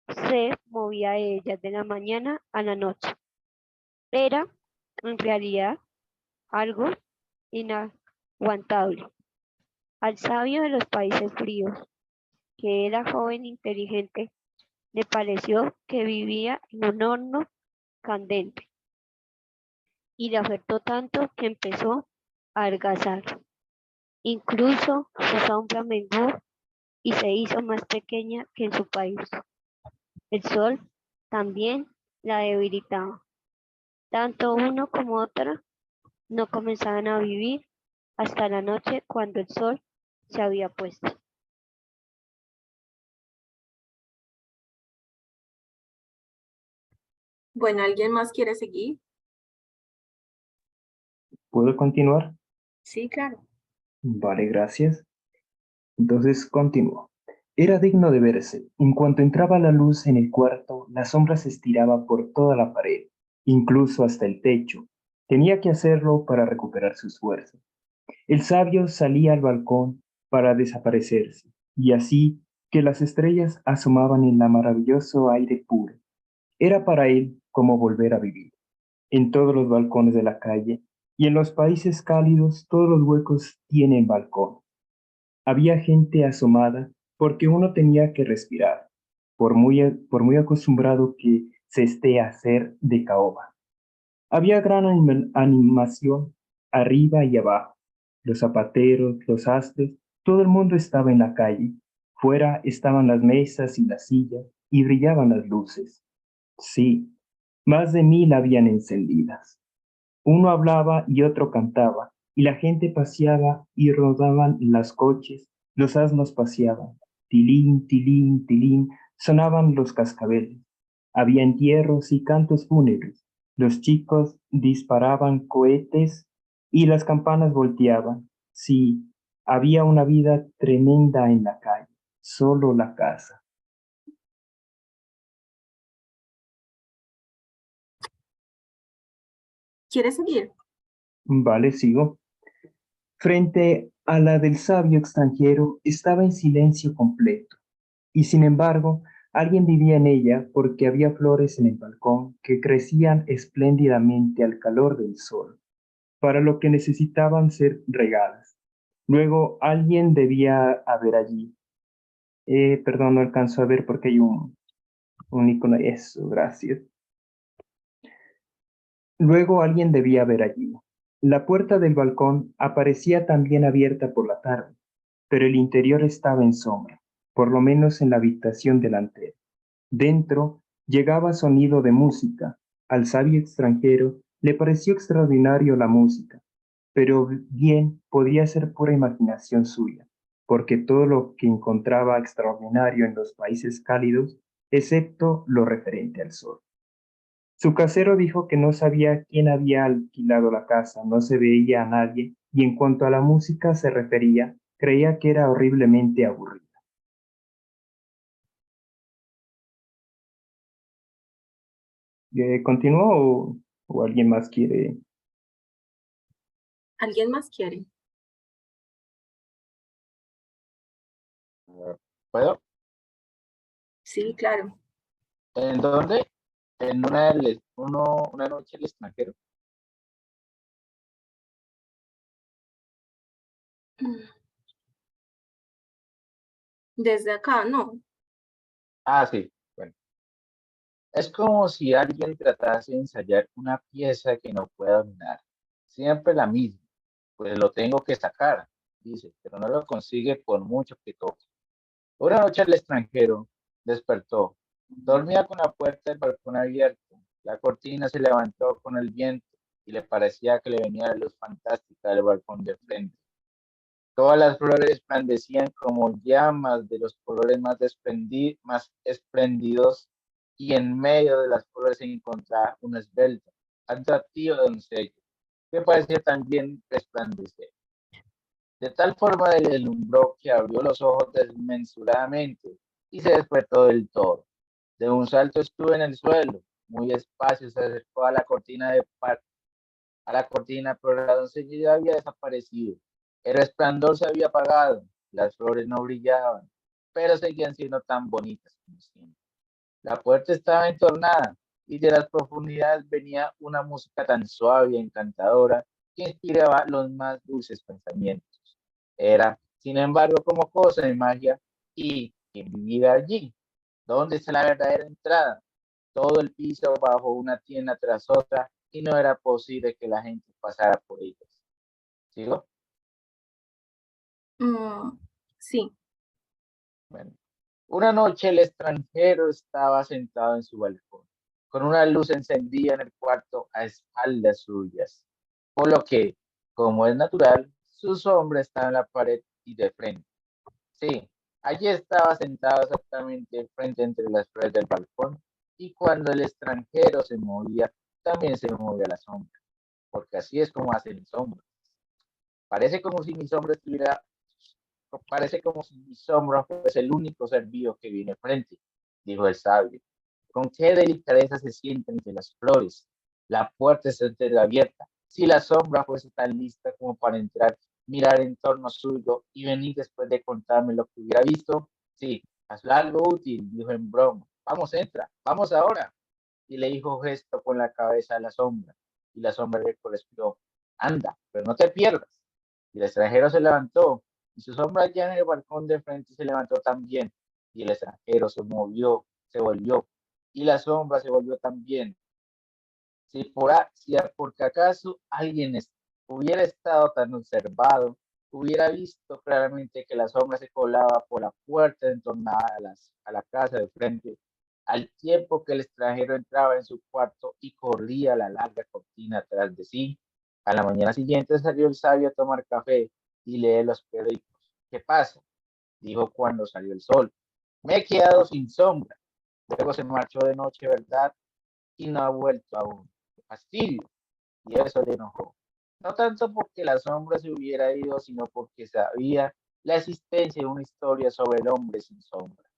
se movía de ellas de la mañana a la noche. Era, en realidad, algo inaguantable. Al sabio de los países fríos, que era joven e inteligente, le pareció que vivía en un horno candente y le afectó tanto que empezó a adelgazar. Incluso su sombra menguó y se hizo más pequeña que en su país. El sol también la debilitaba. Tanto uno como otra no comenzaban a vivir hasta la noche cuando el sol se había puesto. Bueno, ¿alguien más quiere seguir? ¿Puedo continuar? Sí, claro. Vale, gracias. Entonces continúo. Era digno de verse. En cuanto entraba la luz en el cuarto, la sombra se estiraba por toda la pared, incluso hasta el techo. Tenía que hacerlo para recuperar sus fuerzas. El sabio salía al balcón para desaparecerse, y así que las estrellas asomaban en el maravilloso aire puro. Era para él como volver a vivir. En todos los balcones de la calle y en los países cálidos todos los huecos tienen balcón. Había gente asomada porque uno tenía que respirar, por muy acostumbrado que se esté a hacer de caoba. Había gran animación arriba y abajo. Los zapateros, los sastres, todo el mundo estaba en la calle. Fuera estaban las mesas y las sillas y brillaban las luces. Sí, más de 1000 habían encendidas. Uno hablaba y otro cantaba, y la gente paseaba y rodaban las coches, los asnos paseaban. Tilín, tilín, tilín, sonaban los cascabeles. Había entierros y cantos fúnebres. Los chicos disparaban cohetes y las campanas volteaban. Sí, había una vida tremenda en la calle, solo la casa. ¿Quieres seguir? Vale, sigo. Frente a la del sabio extranjero estaba en silencio completo, y sin embargo, alguien vivía en ella porque había flores en el balcón que crecían espléndidamente al calor del sol, para lo que necesitaban ser regadas. Luego, alguien debía haber allí. Perdón, no alcanzo a ver porque hay un icono. Eso, gracias. Luego alguien debía haber allí. La puerta del balcón aparecía también abierta por la tarde, pero el interior estaba en sombra, por lo menos en la habitación delantera. Dentro llegaba sonido de música. Al sabio extranjero le pareció extraordinario la música, pero bien podía ser pura imaginación suya. porque todo lo que encontraba extraordinario en los países cálidos, excepto lo referente al sol. Su casero dijo que no sabía quién había alquilado la casa, no se veía a nadie, y en cuanto a la música se refería, creía que era horriblemente aburrida. ¿Continúo o alguien más quiere? ¿Alguien más quiere? ¿Puedo? Sí, claro. ¿En dónde? En una noche al extranjero. Desde acá, no. Ah, sí. Bueno, es como si alguien tratase de ensayar una pieza que no pueda dominar. Siempre la misma. Pues lo tengo que sacar, dice, pero no lo consigue por mucho que toque. Una noche el extranjero despertó. Dormía con la puerta del balcón abierta. La cortina se levantó con el viento y le parecía que le venía la luz fantástica del balcón de frente. Todas las flores resplandecían como llamas de los colores más espléndidos, y en medio de las flores se encontraba un esbelto, atractivo doncella que parecía también resplandecer. De tal forma le deslumbró que abrió los ojos desmesuradamente y se despertó del todo. De un salto estuvo en el suelo, muy despacio se acercó a la cortina pero la doncella ya había desaparecido. El resplandor se había apagado, las flores no brillaban, pero seguían siendo tan bonitas como siempre. La puerta estaba entornada y de las profundidades venía una música tan suave y encantadora que inspiraba los más dulces pensamientos. Era, sin embargo, como cosa de magia y quien vivía allí. ¿Dónde está la verdadera entrada? Todo el piso bajo una tienda tras otra y no era posible que la gente pasara por ellas. ¿Sigo? Sí. Bueno. Una noche el extranjero estaba sentado en su balcón, con una luz encendida en el cuarto a espaldas suyas, por lo que, como es natural, su sombra estaba en la pared y de frente. Sí, allí estaba sentado exactamente frente entre las flores del balcón, y cuando el extranjero se movía, también se movía la sombra, porque así es como hacen mis sombras. Parece como si mi sombra estuviera Parece como si mi sombra fuese el único ser vivo que viene frente, dijo el sabio. Con qué delicadeza se siente entre las flores. La puerta está entreabierta. Si la sombra fuese tan lista como para entrar, mirar en torno suyo y venir después de contarme lo que hubiera visto, sí, hazlo algo útil, dijo en broma. Vamos, entra, vamos ahora. Y le dijo gesto con la cabeza a la sombra. Y la sombra le correspondió, anda, pero no te pierdas. Y el extranjero se levantó y su sombra ya en el balcón de frente se levantó también, y el extranjero se movió, se volvió, y la sombra se volvió también. Si porque acaso alguien hubiera estado tan observado, hubiera visto claramente que la sombra se colaba por la puerta entornada a la casa de frente, al tiempo que el extranjero entraba en su cuarto y corría la larga cortina atrás de sí. A la mañana siguiente salió el sabio a tomar café y leer los periódicos. ¿Qué pasa? Dijo cuando salió el sol. Me he quedado sin sombra. Luego se marchó de noche, ¿verdad? Y no ha vuelto aún. ¡Qué fastidio! Y eso le enojó. No tanto porque la sombra se hubiera ido, sino porque sabía la existencia de una historia sobre el hombre sin sombra.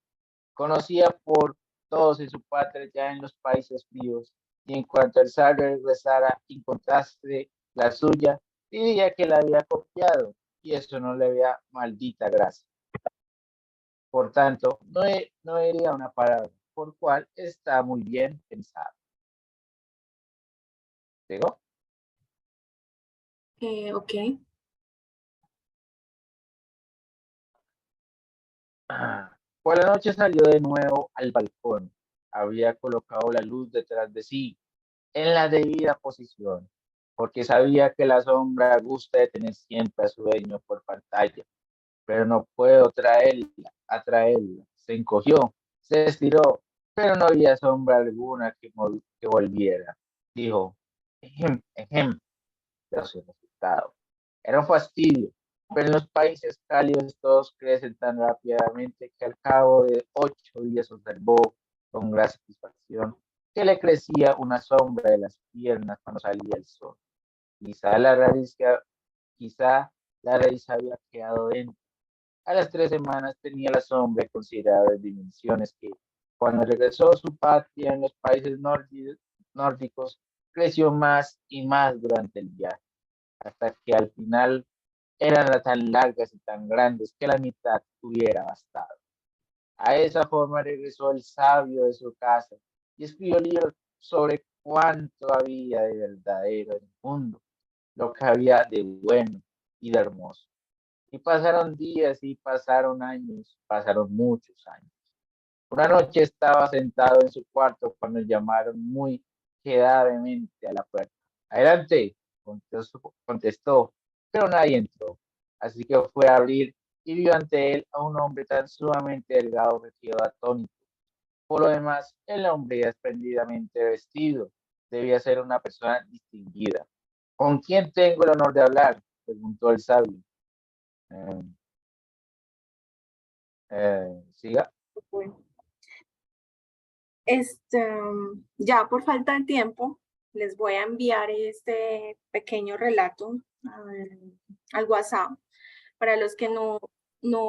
Conocía por todos en su patria ya en los países fríos, y en cuanto el sabio regresara y encontrase la suya, diría que la había copiado, y eso no le había maldita gracia. Por tanto, no diría una palabra, por cual está muy bien pensado. ¿Llegó? Ok. Por la noche salió de nuevo al balcón. Había colocado la luz detrás de sí, en la debida posición, porque sabía que la sombra gusta de tener siempre a su dueño por pantalla, pero no puedo atraerla. Se encogió, se estiró, pero no había sombra alguna que volviera. Dijo, ejem, ejem, pero sin resultado. Era un fastidio. Pero en los países cálidos todos crecen tan rápidamente que al cabo de 8 días observó con gran satisfacción que le crecía una sombra de las piernas cuando salía el sol. Quizá quizá la raíz había quedado dentro. A las 3 semanas tenía la sombra de considerables dimensiones que, cuando regresó a su patria en los países nórdicos, creció más y más durante el viaje, hasta que al final eran tan largas y tan grandes que la mitad hubiera bastado. A esa forma regresó el sabio de su casa y escribió libros sobre cuánto había de verdadero en el mundo, lo que había de bueno y de hermoso. Y pasaron días y pasaron años, pasaron muchos años. Una noche estaba sentado en su cuarto cuando llamaron muy quedadamente a la puerta. Adelante, contestó, pero nadie entró. Así que fue a abrir y vio ante él a un hombre tan sumamente delgado que quedó atónito. Por lo demás, el hombre esplendidamente vestido debía ser una persona distinguida. ¿Con quién tengo el honor de hablar?, preguntó el sabio. Siga. Bueno, ya por falta de tiempo, les voy a enviar este pequeño relato al WhatsApp. Para los que no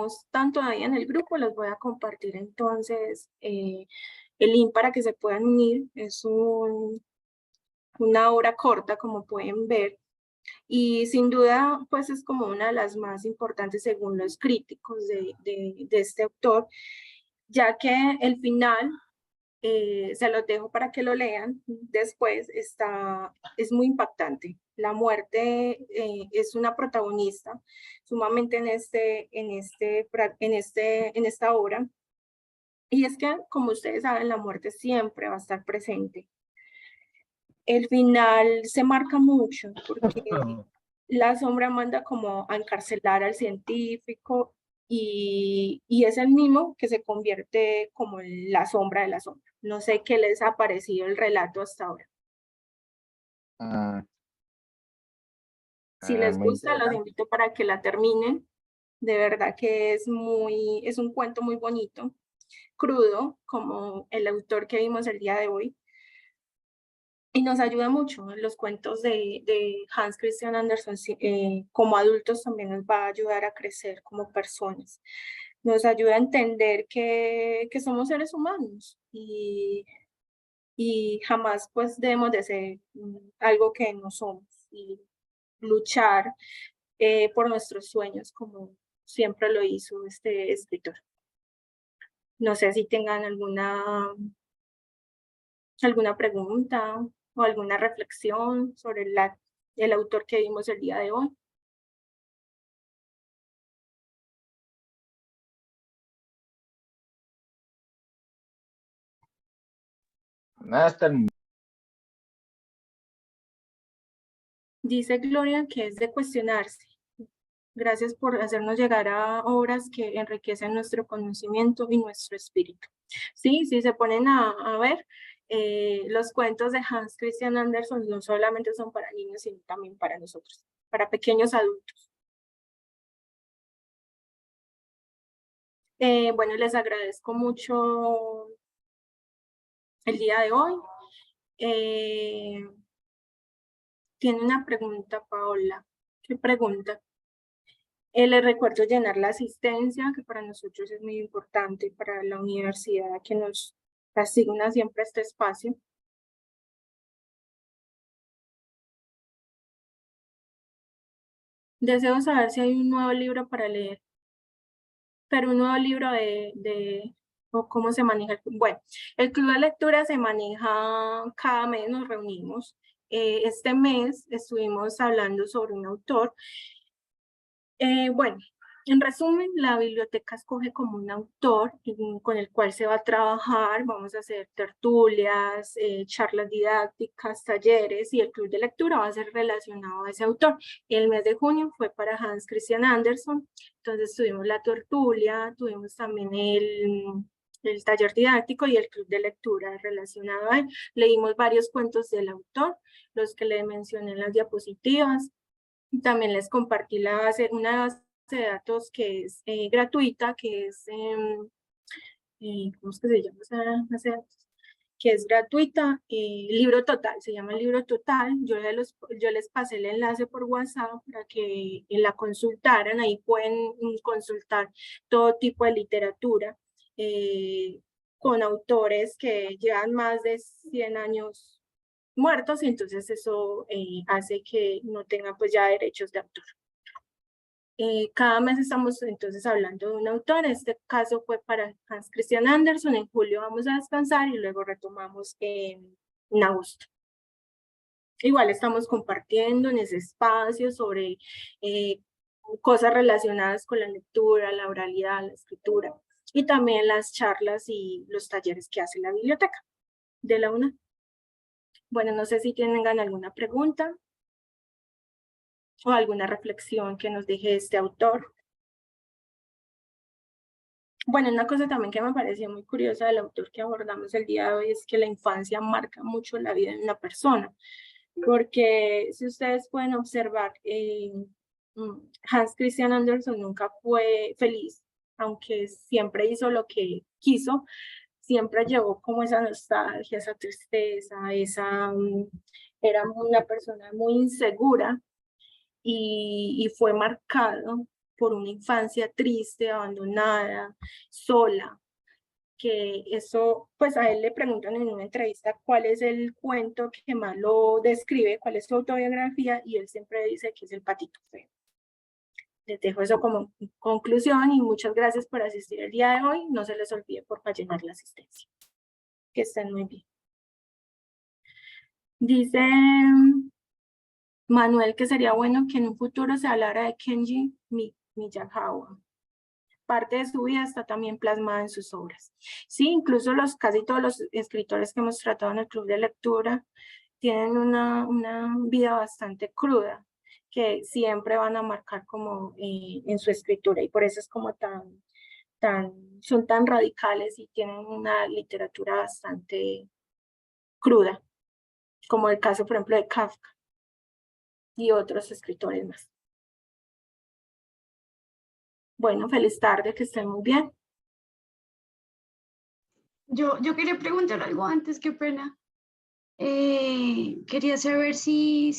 están todavía en el grupo, les voy a compartir entonces el link para que se puedan unir. Es una obra corta, como pueden ver, y sin duda pues es como una de las más importantes según los críticos de este autor, ya que el final, se los dejo para que lo lean después, es muy impactante. La muerte es una protagonista sumamente en esta obra, y es que, como ustedes saben, la muerte siempre va a estar presente. El final se marca mucho porque la sombra manda como a encarcelar al científico, y es el mismo que se convierte como en la sombra de la sombra. No sé qué les ha parecido el relato hasta ahora. Si les Muy gusta, los interesante. invito para que la terminen. De verdad que es un cuento muy bonito, crudo, como el autor que vimos el día de hoy. Y nos ayuda mucho. Los cuentos de Hans Christian Andersen, como adultos, también nos va a ayudar a crecer como personas. Nos ayuda a entender que somos seres humanos y jamás pues debemos de ser algo que no somos, y luchar por nuestros sueños como siempre lo hizo este escritor. No sé si tengan alguna pregunta o alguna reflexión sobre el autor que vimos el día de hoy. Nada, hasta el Dice Gloria que es de cuestionarse. Gracias por hacernos llegar a obras que enriquecen nuestro conocimiento y nuestro espíritu. Sí, si se ponen a ver, los cuentos de Hans Christian Andersen no solamente son para niños, sino también para nosotros, para pequeños adultos. Bueno, les agradezco mucho el día de hoy. Tiene una pregunta, Paola. ¿Qué pregunta? Les recuerdo llenar la asistencia, que para nosotros es muy importante, para la universidad que nos asigna siempre este espacio. Deseo saber si hay un nuevo libro para leer, pero un nuevo libro o cómo se maneja. Bueno, el club de lectura se maneja cada mes, nos reunimos. Este mes estuvimos hablando sobre un autor. Bueno, en resumen, la biblioteca escoge como un autor con el cual se va a trabajar. Vamos a hacer tertulias, charlas didácticas, talleres, y el club de lectura va a ser relacionado a ese autor. El mes de junio fue para Hans Christian Andersen, entonces tuvimos la tertulia, tuvimos también el taller didáctico y el club de lectura relacionado a él. Leímos varios cuentos del autor, los que le mencioné en las diapositivas. También les compartí una de datos que es gratuita, que es, ¿cómo es que se llama esa base de datos? Que es gratuita, Libro Total, se llama Libro Total. Yo les pasé el enlace por WhatsApp para que la consultaran. Ahí pueden consultar todo tipo de literatura con autores que llevan más de 100 años muertos, y entonces eso hace que no tengan pues ya derechos de autor. Cada mes estamos entonces hablando de un autor. Este caso fue para Hans Christian Andersen. En julio vamos a descansar y luego retomamos en agosto. Igual estamos compartiendo en ese espacio sobre cosas relacionadas con la lectura, la oralidad, la escritura, y también las charlas y los talleres que hace la biblioteca de la UNAM. Bueno, no sé si tengan alguna pregunta o alguna reflexión que nos deje este autor. Bueno, una cosa también que me pareció muy curiosa del autor que abordamos el día de hoy es que la infancia marca mucho la vida de una persona, porque si ustedes pueden observar, Hans Christian Andersen nunca fue feliz, aunque siempre hizo lo que quiso, siempre llevó como esa nostalgia, esa tristeza, era una persona muy insegura y fue marcado por una infancia triste, abandonada, sola, que eso, pues a él le preguntan en una entrevista cuál es el cuento que más lo describe, cuál es su autobiografía, y él siempre dice que es El patito feo. Les dejo eso como conclusión y muchas gracias por asistir el día de hoy. No se les olvide por llenar la asistencia. Que estén muy bien. Dice Manuel que sería bueno que en un futuro se hablara de Kenji Miyagawa. Parte de su vida está también plasmada en sus obras. Sí, incluso casi todos los escritores que hemos tratado en el club de lectura tienen una vida bastante cruda, que siempre van a marcar como en su escritura, y por eso es como son tan radicales y tienen una literatura bastante cruda, como el caso, por ejemplo, de Kafka y otros escritores más. Bueno, feliz tarde, que estén muy bien. Yo quería preguntar algo antes, qué pena. Quería saber si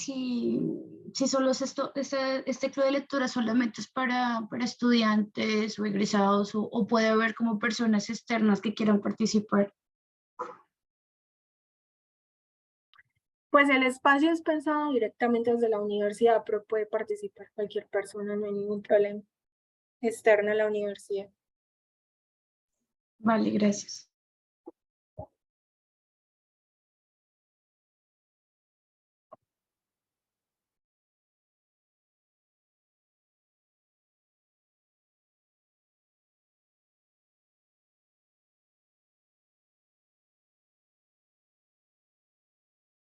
solo este club de lectura solamente es para estudiantes o egresados, o puede haber como personas externas que quieran participar. Pues el espacio es pensado directamente desde la universidad, pero puede participar cualquier persona, no hay ningún problema externo a la universidad. Vale, gracias.